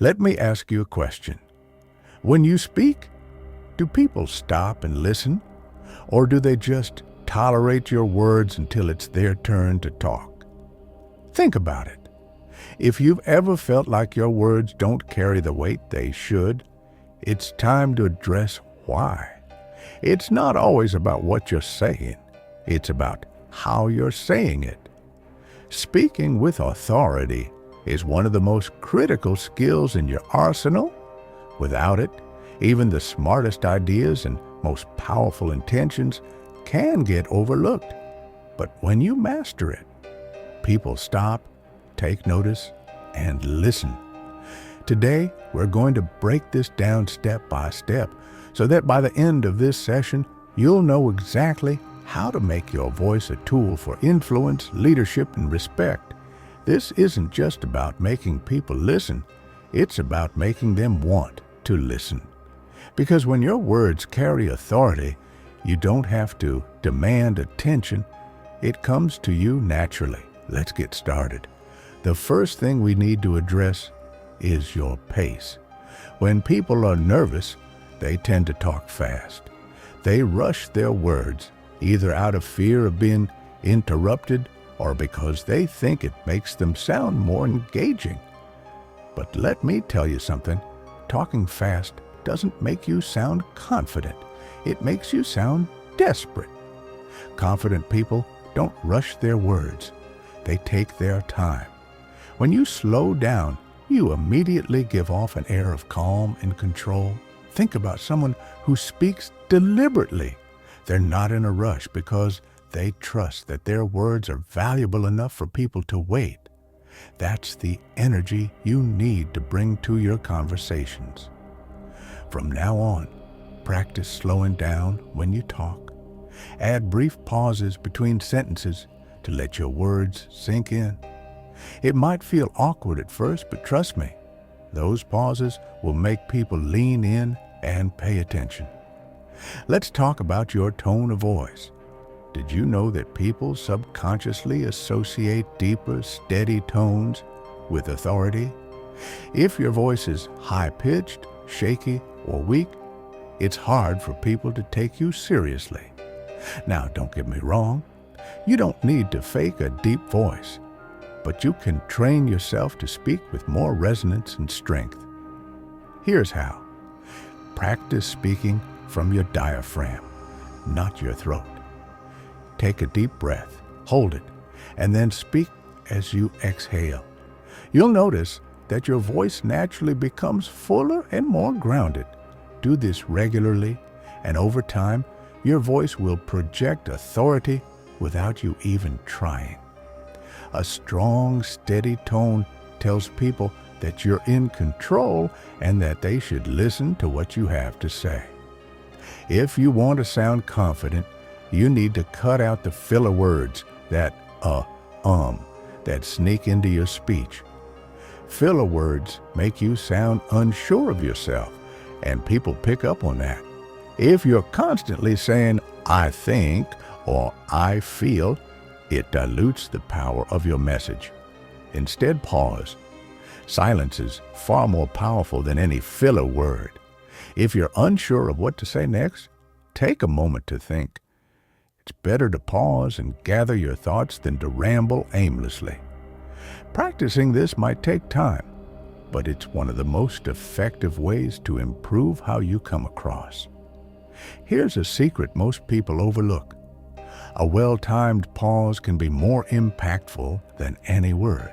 Let me ask you a question. When you speak, do people stop and listen, or do they just tolerate your words until it's their turn to talk? Think about it. If you've ever felt like your words don't carry the weight they should, it's time to address why. It's not always about what you're saying. It's about how you're saying it. Speaking with authority is one of the most critical skills in your arsenal. Without it, even the smartest ideas and most powerful intentions can get overlooked. But when you master it, people stop, take notice, and listen. Today, we're going to break this down step by step so that by the end of this session, you'll know exactly how to make your voice a tool for influence, leadership, and respect. This isn't just about making people listen, it's about making them want to listen. Because when your words carry authority, you don't have to demand attention. It comes to you naturally. Let's get started. The first thing we need to address is your pace. When people are nervous, they tend to talk fast. They rush their words, either out of fear of being interrupted or because they think it makes them sound more engaging. But let me tell you something. Talking fast doesn't make you sound confident. It makes you sound desperate. Confident people don't rush their words. They take their time. When you slow down, you immediately give off an air of calm and control. Think about someone who speaks deliberately. They're not in a rush because they trust that their words are valuable enough for people to wait. That's the energy you need to bring to your conversations. From now on, practice slowing down when you talk. Add brief pauses between sentences to let your words sink in. It might feel awkward at first, but trust me, those pauses will make people lean in and pay attention. Let's talk about your tone of voice. Did you know that people subconsciously associate deeper, steady tones with authority? If your voice is high-pitched, shaky, or weak, it's hard for people to take you seriously. Now, don't get me wrong. You don't need to fake a deep voice, but you can train yourself to speak with more resonance and strength. Here's how. Practice speaking from your diaphragm, not your throat. Take a deep breath, hold it, and then speak as you exhale. You'll notice that your voice naturally becomes fuller and more grounded. Do this regularly, and over time, your voice will project authority without you even trying. A strong, steady tone tells people that you're in control and that they should listen to what you have to say. If you want to sound confident, you need to cut out the filler words that sneak into your speech. Filler words make you sound unsure of yourself, and people pick up on that. If you're constantly saying, "I think," or "I feel," it dilutes the power of your message. Instead, pause. Silence is far more powerful than any filler word. If you're unsure of what to say next, take a moment to think. It's better to pause and gather your thoughts than to ramble aimlessly. Practicing this might take time, but it's one of the most effective ways to improve how you come across. Here's a secret most people overlook. A well-timed pause can be more impactful than any word.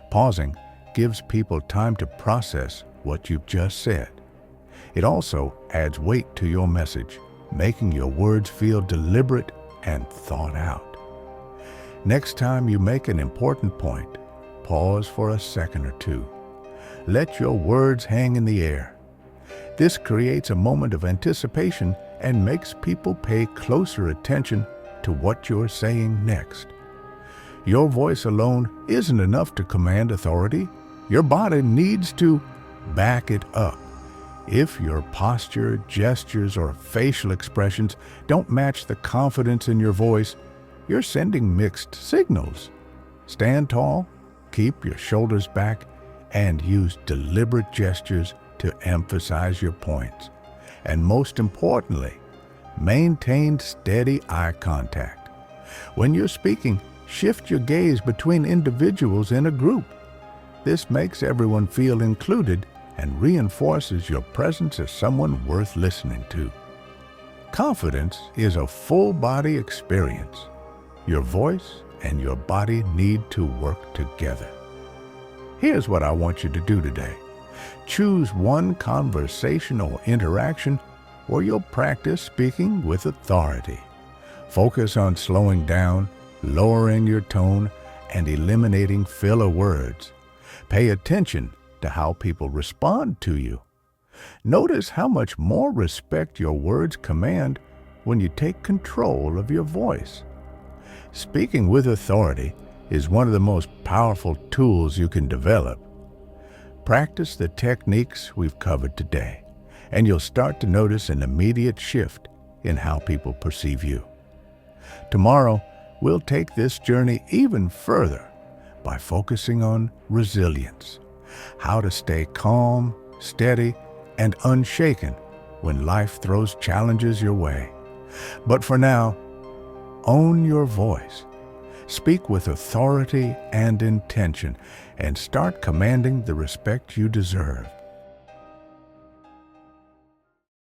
Pausing gives people time to process what you've just said. It also adds weight to your message, making your words feel deliberate and thought out. Next time you make an important point, pause for a second or two. Let your words hang in the air. This creates a moment of anticipation and makes people pay closer attention to what you're saying next. Your voice alone isn't enough to command authority. Your body needs to back it up. If your posture, gestures, or facial expressions don't match the confidence in your voice, you're sending mixed signals. Stand tall, keep your shoulders back, and use deliberate gestures to emphasize your points. And most importantly, maintain steady eye contact. When you're speaking, shift your gaze between individuals in a group. This makes everyone feel included and reinforces your presence as someone worth listening to. Confidence is a full-body experience. Your voice and your body need to work together. Here's what I want you to do today. Choose one conversation or interaction where you'll practice speaking with authority. Focus on slowing down, lowering your tone, and eliminating filler words. Pay attention to how people respond to you. Notice how much more respect your words command when you take control of your voice. Speaking with authority is one of the most powerful tools you can develop. Practice the techniques we've covered today, and you'll start to notice an immediate shift in how people perceive you. Tomorrow, we'll take this journey even further by focusing on resilience, how to stay calm, steady, and unshaken when life throws challenges your way. But for now, own your voice. Speak with authority and intention, and start commanding the respect you deserve.